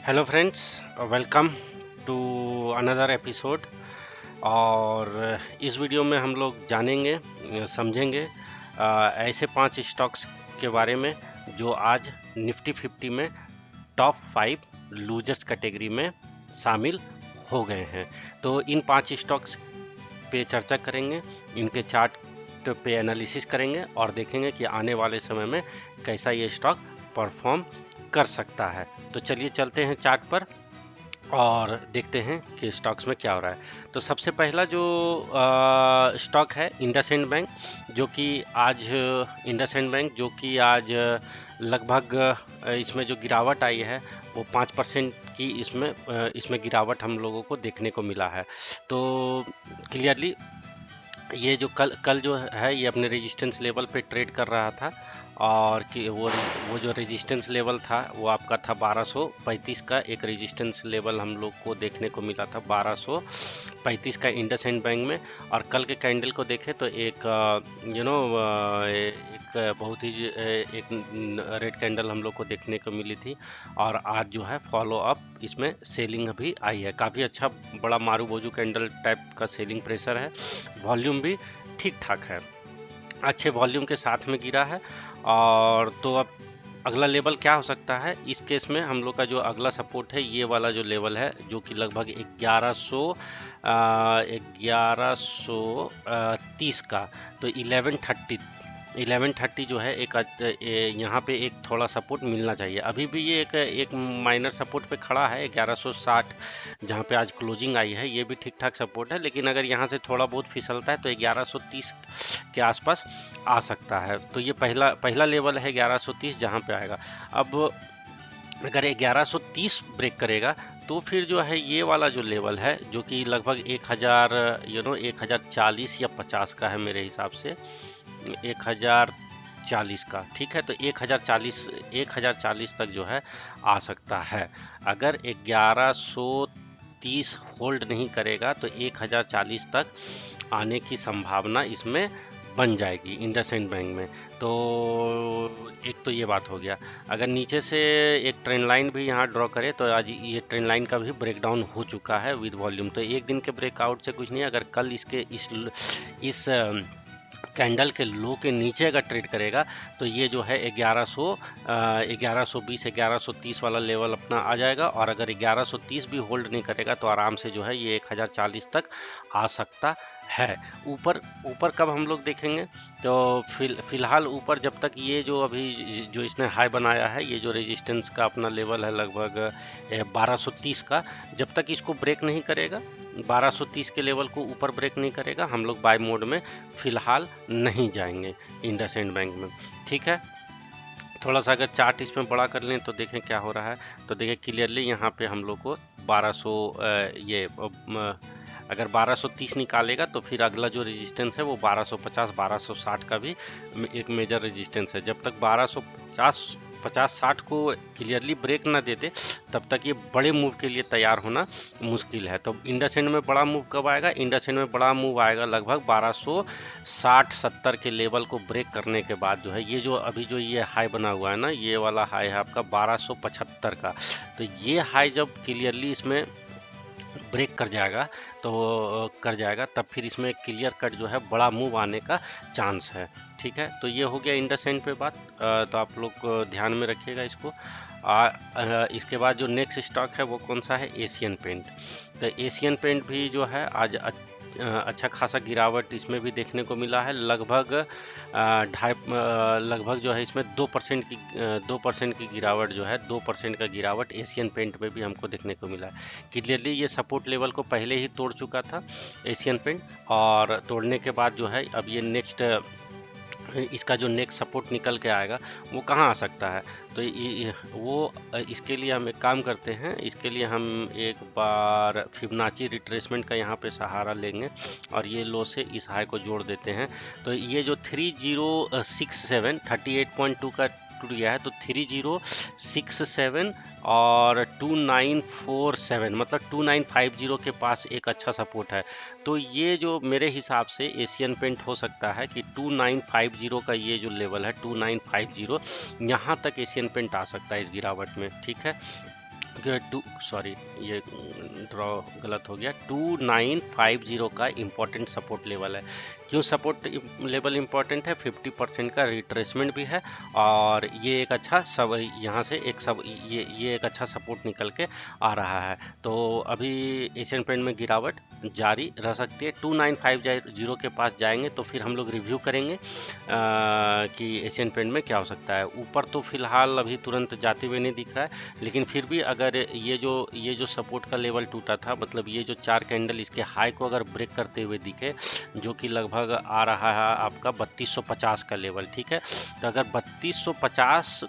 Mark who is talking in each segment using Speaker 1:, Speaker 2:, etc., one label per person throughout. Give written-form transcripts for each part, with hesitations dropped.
Speaker 1: Hello friends, welcome to another episode. और इस video में हम लोग जानेंगे, समझेंगे ऐसे 5 स्टॉक्स के बारे में जो आज निफ्टी 50 में टॉप 5 लूजर्स कैटेगरी में शामिल हो गए हैं। तो इन 5 स्टॉक्स पे चर्चा करेंगे, इनके चार्ट पे एनालिसिस करेंगे और देखेंगे कि आने वाले समय में कैसा ये स्टॉक परफॉर्म कर सकता है। तो चलिए चलते हैं चार्ट पर और देखते हैं कि स्टॉक्स में क्या हो रहा है। तो सबसे पहला जो स्टॉक है इंडसइंड बैंक, जो कि आज इंडसइंड बैंक जो कि आज लगभग इसमें जो गिरावट आई है वो 5% की इसमें गिरावट हम लोगों को देखने को मिला है। तो क्लियरली ये जो कल जो है ये अपने रेजिस्टेंस लेवल पे ट्रेड कर रहा था और कि वो जो रेजिस्टेंस लेवल था वो आपका था 1235 का। एक रेजिस्टेंस लेवल हम लोग को देखने को मिला था 1235 का इंडसइंड बैंक में। और कल के कैंडल को देखें तो एक एक बहुत ही एक रेड कैंडल हम लोग को देखने को मिली थी और आज जो है फॉलो अप इसमें सेलिंग भी आई है। काफ़ी अच्छा बड़ा मारू बोजू कैंडल टाइप का सेलिंग प्रेशर है। वॉल्यूम भी ठीक ठाक है, अच्छे वॉल्यूम के साथ में गिरा है। और तो अब अगला लेवल क्या हो सकता है इस केस में, हम लोग का जो अगला सपोर्ट है ये वाला जो लेवल है जो कि लगभग 1130 का। तो 1130 जो है एक यहाँ पे एक थोड़ा सपोर्ट मिलना चाहिए। अभी भी ये एक माइनर सपोर्ट पे खड़ा है 1160 जहाँ पे आज क्लोजिंग आई है, ये भी ठीक ठाक सपोर्ट है। लेकिन अगर यहाँ से थोड़ा बहुत फिसलता है तो 1130 के आसपास आ सकता है। तो ये पहला लेवल है 1130 जहाँ पे आएगा। अब अगर 1130 ब्रेक करेगा तो फिर जो है ये वाला जो लेवल है जो कि लगभग 1000 1040 या 50 का है मेरे हिसाब से, 1040 का, ठीक है। तो 1040 तक जो है आ सकता है। अगर 1130 होल्ड नहीं करेगा तो 1040 तक आने की संभावना इसमें बन जाएगी इंडसइंड बैंक में। तो एक तो ये बात हो गया। अगर नीचे से एक ट्रेंड लाइन भी यहाँ ड्रॉ करे तो आज ये ट्रेंड लाइन का भी ब्रेकडाउन हो चुका है विद वॉल्यूम। तो एक दिन के ब्रेकआउट से कुछ नहीं, अगर कल इसके इस कैंडल के लो के नीचे अगर ट्रेड करेगा तो ये जो है 1120 1130 वाला लेवल अपना आ जाएगा। और अगर 1130 भी होल्ड नहीं करेगा तो आराम से जो है ये 1040 तक आ सकता है। ऊपर ऊपर कब हम लोग देखेंगे तो फिलहाल ऊपर जब तक ये जो अभी जो इसने हाई बनाया है, ये जो रेजिस्टेंस का अपना लेवल है लगभग 1230 का, जब तक इसको ब्रेक नहीं करेगा, 1230 के लेवल को ऊपर ब्रेक नहीं करेगा, हम लोग बाय मोड में फिलहाल नहीं जाएंगे इंडसइंड बैंक में, ठीक है। थोड़ा सा अगर चार्ट इसमें बड़ा कर लें तो देखें क्या हो रहा है। तो देखें क्लियरली यहाँ पे हम लोग को 1200 अगर 1230 निकालेगा तो फिर अगला जो रेजिस्टेंस है वो 1250 1260 का भी एक मेजर रेजिस्टेंस है। जब तक 1250-60 को क्लियरली ब्रेक ना दे दे तब तक ये बड़े मूव के लिए तैयार होना मुश्किल है। तो इंडसइंड में बड़ा मूव कब आएगा? इंडसइंड में बड़ा मूव आएगा लगभग 1260-70 के लेवल को ब्रेक करने के बाद जो है ये जो अभी जो ये हाई बना हुआ है ना, ये वाला हाई है आपका 1275 का। तो ये हाई जब क्लियरली इसमें ब्रेक कर जाएगा तब फिर इसमें क्लियर कट जो है बड़ा मूव आने का चांस है, ठीक है। तो ये हो गया इंडसइंड पे बात। तो आप लोग ध्यान में रखिएगा इसको। इसके बाद जो नेक्स्ट स्टॉक है वो कौन सा है? Asian paint. तो एशियन पेंट भी जो है आज अच्छा खासा गिरावट इसमें भी देखने को मिला है। लगभग लगभग जो है इसमें 2% की गिरावट जो है, 2% का गिरावट एशियन पेंट में भी हमको देखने को मिला है। क्लियरली ये सपोर्ट लेवल को पहले ही तोड़ चुका था एशियन पेंट, और तोड़ने के बाद जो है अब ये इसका जो नेक्स्ट सपोर्ट निकल के आएगा वो कहाँ आ सकता है? तो इसके लिए हम एक काम करते हैं, इसके लिए हम एक बार फिबोनाची रिट्रेसमेंट का यहाँ पे सहारा लेंगे और ये लो से इस हाई को जोड़ देते हैं। तो ये जो 3067 38.2 का टूट गया है, तो 3067 और 2947 मतलब 2950 के पास एक अच्छा सपोर्ट है। तो ये जो मेरे हिसाब से एशियन पेंट हो सकता है कि 2950 का ये जो लेवल है 2950, यहाँ तक एशियन पेंट आ सकता है इस गिरावट में, ठीक है। सॉरी, ये ड्रॉ गलत हो गया। 2950 का इम्पोर्टेंट सपोर्ट लेवल है। क्यों सपोर्ट लेवल इम्पोर्टेंट है? 50% का रिट्रेसमेंट भी है, और ये एक अच्छा सब यहाँ से एक सब ये एक अच्छा सपोर्ट निकल के आ रहा है। तो अभी एशियन पेंट में गिरावट जारी रह सकती है। 2950 के पास जाएंगे तो फिर हम लोग रिव्यू करेंगे कि एशियन पेंट में क्या हो सकता है। ऊपर तो फिलहाल अभी तुरंत जाते हुए नहीं दिख रहा है, लेकिन फिर भी अगर ये जो सपोर्ट का लेवल टूटा था, मतलब ये जो 4 कैंडल इसके हाई को अगर ब्रेक करते हुए दिखे, जो कि लगभग आ रहा है आपका 3250 का लेवल, ठीक है। तो अगर 3250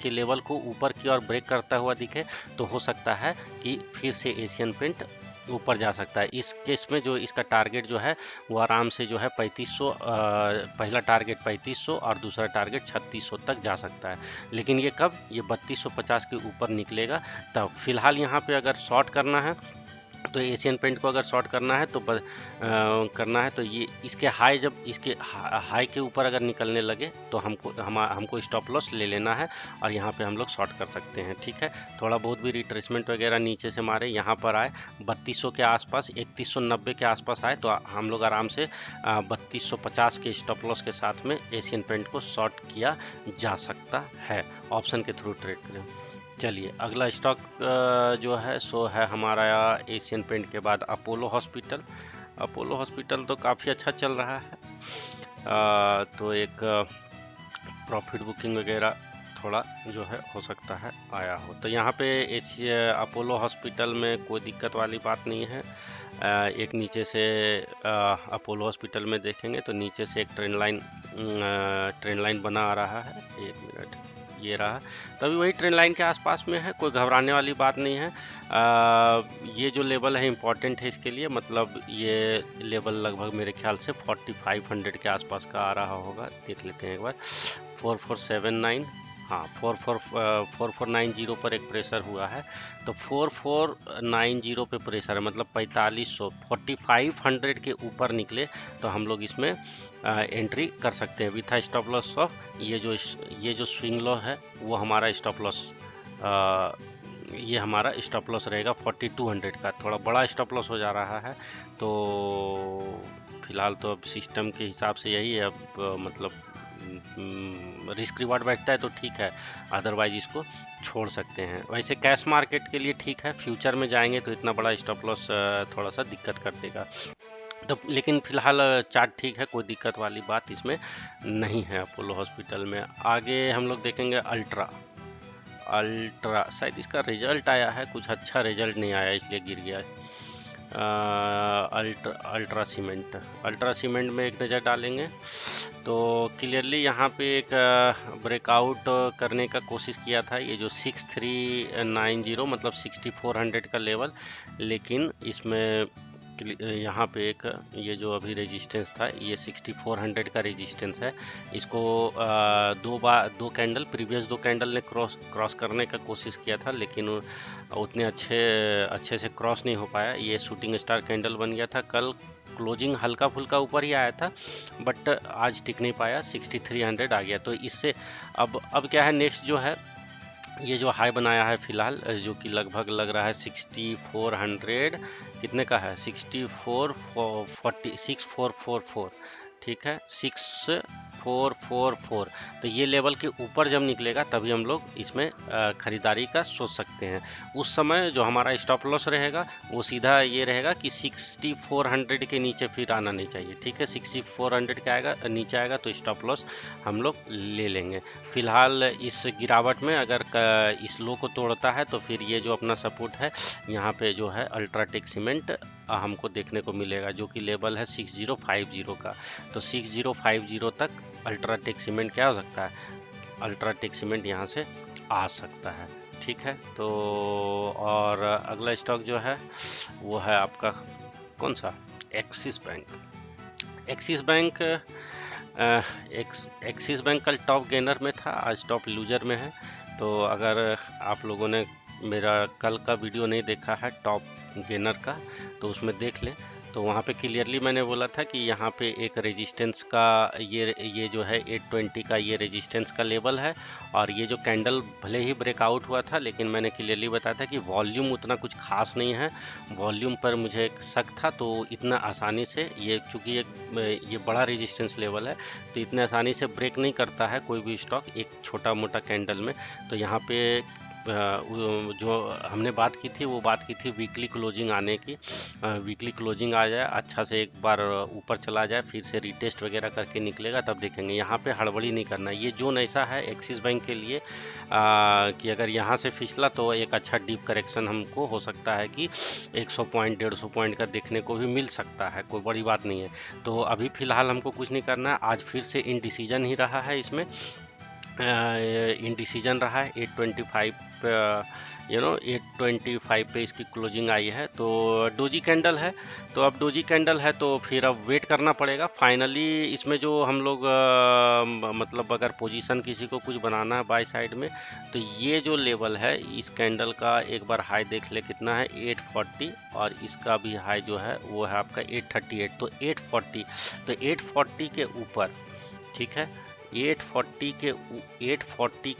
Speaker 1: के लेवल को ऊपर की ओर ब्रेक करता हुआ दिखे तो हो सकता है कि फिर से एशियन पेंट ऊपर जा सकता है। इस केस में जो इसका टारगेट जो है वो आराम से जो है 3500, पहला टारगेट 3500 और दूसरा टारगेट 3600 तक जा सकता है। लेकिन ये कब? ये 3250 के ऊपर निकलेगा तब। फिलहाल यहाँ पे अगर शॉर्ट करना है तो एशियन पेंट को अगर शॉर्ट करना है तो ये इसके हाई, जब इसके हाई के ऊपर अगर निकलने लगे तो हमको स्टॉप लॉस ले लेना है और यहाँ पे हम लोग शॉर्ट कर सकते हैं, ठीक है। थोड़ा बहुत भी रिट्रेसमेंट वगैरह नीचे से मारे, यहाँ पर आए 3200 के आसपास, 3190 के आसपास आए तो हम लोग आराम से 3250 के स्टॉप लॉस के साथ में एशियन पेंट को शॉर्ट किया जा सकता है, ऑप्शन के थ्रू ट्रेड करें। चलिए, अगला स्टॉक जो है सो है हमारा एशियन पेंट के बाद अपोलो हॉस्पिटल। अपोलो हॉस्पिटल तो काफ़ी अच्छा चल रहा है, तो एक प्रॉफिट बुकिंग वगैरह थोड़ा जो है हो सकता है आया हो। तो यहाँ पे अपोलो हॉस्पिटल में कोई दिक्कत वाली बात नहीं है। एक नीचे से अपोलो हॉस्पिटल में देखेंगे तो नीचे से एक ट्रेंड लाइन बना आ रहा है। एक मिनट, ये रहा। तो अभी वही ट्रेंड लाइन के आसपास में है, कोई घबराने वाली बात नहीं है। ये जो लेवल है इम्पॉर्टेंट है इसके लिए, मतलब ये लेवल लगभग मेरे ख्याल से 4500 के आसपास का आ रहा होगा। देख लेते हैं एक बार। 4479, हाँ 4490 पर एक प्रेशर हुआ है, तो 4490 पे प्रेशर है, मतलब 4500, 4500 के ऊपर निकले तो हम लोग इसमें एंट्री कर सकते हैं विथ स्टॉप लॉस ऑफ ये जो स्विंग लो है वो हमारा स्टॉप लॉस, ये हमारा स्टॉप लॉस रहेगा 4200 का। थोड़ा बड़ा स्टॉप लॉस हो जा रहा है, तो फिलहाल तो अब सिस्टम के हिसाब से यही है। अब मतलब रिस्क रिवार्ड बैठता है तो ठीक है, अदरवाइज इसको छोड़ सकते हैं। वैसे कैश मार्केट के लिए ठीक है, फ्यूचर में जाएंगे तो इतना बड़ा स्टॉप लॉस थोड़ा सा दिक्कत कर देगा। तो लेकिन फिलहाल चार्ट ठीक है, कोई दिक्कत वाली बात इसमें नहीं है अपोलो हॉस्पिटल में। आगे हम लोग देखेंगे अल्ट्रा। शायद इसका रिजल्ट आया है, कुछ अच्छा रिजल्ट नहीं आया इसलिए गिर गया है। अल्ट्रा सीमेंट में एक नज़र डालेंगे तो क्लियरली यहाँ पे एक ब्रेकआउट करने का कोशिश किया था, ये जो 6390 मतलब 6400 का लेवल, लेकिन इसमें यहाँ पे एक ये जो अभी रेजिस्टेंस था ये 6400 का रेजिस्टेंस है। इसको प्रीवियस दो कैंडल ने क्रॉस करने का कोशिश किया था, लेकिन उतने अच्छे से क्रॉस नहीं हो पाया। ये शूटिंग स्टार कैंडल बन गया था। कल क्लोजिंग हल्का फुल्का ऊपर ही आया था, बट आज टिक नहीं पाया, 6300 आ गया। तो इससे अब क्या है, नेक्स्ट जो है ये जो हाई बनाया है फिलहाल, जो कि लगभग लग रहा है 6400 कितने का है, 6444, ठीक है 6444। तो ये लेवल के ऊपर जब निकलेगा तभी हम लोग इसमें खरीदारी का सोच सकते हैं। उस समय जो हमारा स्टॉप लॉस रहेगा वो सीधा ये रहेगा कि 6400 के नीचे फिर आना नहीं चाहिए, ठीक है। 6400 के नीचे आएगा तो स्टॉप लॉस हम लोग ले लेंगे। फिलहाल इस गिरावट में अगर इस लो को तोड़ता है तो फिर ये जो अपना सपोर्ट है यहाँ पे जो है अल्ट्राटेक सीमेंट हमको देखने को मिलेगा, जो कि लेवल है 6050 का। तो 6050 तक अल्ट्राटेक सीमेंट क्या हो सकता है, अल्ट्राटेक सीमेंट यहाँ से आ सकता है, ठीक है। तो और अगला स्टॉक जो है वो है आपका कौन सा, एक्सिस बैंक कल टॉप गेनर में था, आज टॉप लूजर में है। तो अगर आप लोगों ने मेरा कल का वीडियो नहीं देखा है टॉप गेनर का तो उसमें देख लें। तो वहाँ पे क्लियरली मैंने बोला था कि यहाँ पे एक रेजिस्टेंस का ये जो है 820 का ये रेजिस्टेंस का लेवल है। और ये जो कैंडल भले ही ब्रेकआउट हुआ था, लेकिन मैंने क्लियरली बताया था कि वॉल्यूम उतना कुछ खास नहीं है। वॉल्यूम पर मुझे एक शक था, तो इतना आसानी से ये, चूँकि ये बड़ा रेजिस्टेंस लेवल है, तो इतने आसानी से ब्रेक नहीं करता है कोई भी स्टॉक एक छोटा मोटा कैंडल में। तो यहाँ पे जो हमने बात की थी, वो बात की थी वीकली क्लोजिंग आने की। वीकली क्लोजिंग आ जाए, अच्छा से एक बार ऊपर चला जाए, फिर से रीटेस्ट वगैरह करके निकलेगा, तब देखेंगे। यहाँ पे हड़बड़ी नहीं करना। ये जोन ऐसा है एक्सिस बैंक के लिए कि अगर यहाँ से फिसला तो एक अच्छा डीप करेक्शन हमको हो सकता है कि 100 पॉइंट 150 पॉइंट का देखने को भी मिल सकता है, कोई बड़ी बात नहीं है। तो अभी फ़िलहाल हमको कुछ नहीं करना है। आज फिर से इनडिसीजन ही रहा है, इसमें इनडिसीजन रहा है। 825 825 पे इसकी क्लोजिंग आई है। तो डोजी कैंडल है, तो अब डोजी कैंडल है तो फिर अब वेट करना पड़ेगा। फाइनली इसमें जो हम लोग मतलब अगर पोजीशन किसी को कुछ बनाना है बाय साइड में, तो ये जो लेवल है इस कैंडल का एक बार हाई देख ले कितना है, 840, और इसका भी हाई जो है वो है आपका 838। तो 840 के ऊपर, ठीक है, 840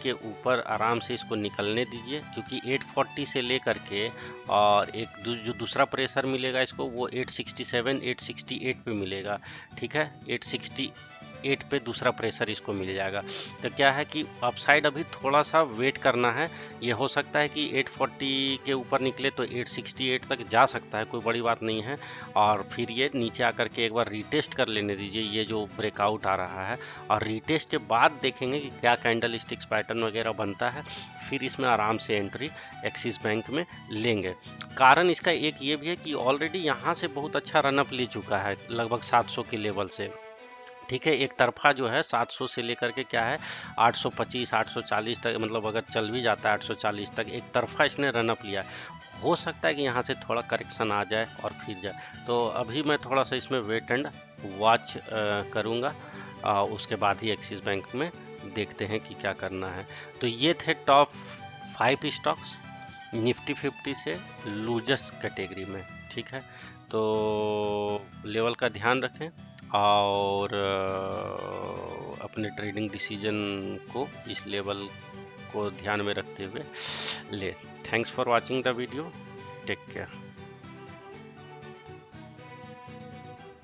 Speaker 1: के ऊपर आराम से इसको निकलने दीजिए, क्योंकि 840 से लेकर के और एक जो दूसरा प्रेशर मिलेगा इसको, वो 867 868 पे मिलेगा। ठीक है, 868 पे दूसरा प्रेशर इसको मिल जाएगा। तो क्या है कि अपसाइड अभी थोड़ा सा वेट करना है। ये हो सकता है कि 840 के ऊपर निकले तो 868 तक जा सकता है, कोई बड़ी बात नहीं है। और फिर ये नीचे आकर के एक बार रीटेस्ट कर लेने दीजिए, ये जो ब्रेकआउट आ रहा है। और रीटेस्ट के बाद देखेंगे कि क्या कैंडल स्टिक्स पैटर्न वगैरह बनता है, फिर इसमें आराम से एंट्री एक्सिस बैंक में लेंगे। कारण इसका एक ये भी है कि ऑलरेडी यहाँ से बहुत अच्छा रनअप ले चुका है, लगभग 700 के लेवल से। ठीक है, एक तरफा जो है 700 से लेकर के क्या है 825 840 तक, मतलब अगर चल भी जाता है 840 तक, एक तरफा इसने रनअप लिया है। हो सकता है कि यहाँ से थोड़ा करेक्शन आ जाए और फिर जाए। तो अभी मैं थोड़ा सा इसमें वेट एंड वॉच करूँगा, उसके बाद ही एक्सिस बैंक में देखते हैं कि क्या करना है। तो ये थे टॉप 5 स्टॉक्स निफ्टी 50 से लूजर्स कैटेगरी में। ठीक है, तो लेवल का ध्यान रखें और अपने ट्रेडिंग डिसीजन को इस लेवल को ध्यान में रखते हुए ले। Thanks for watching the video, take care.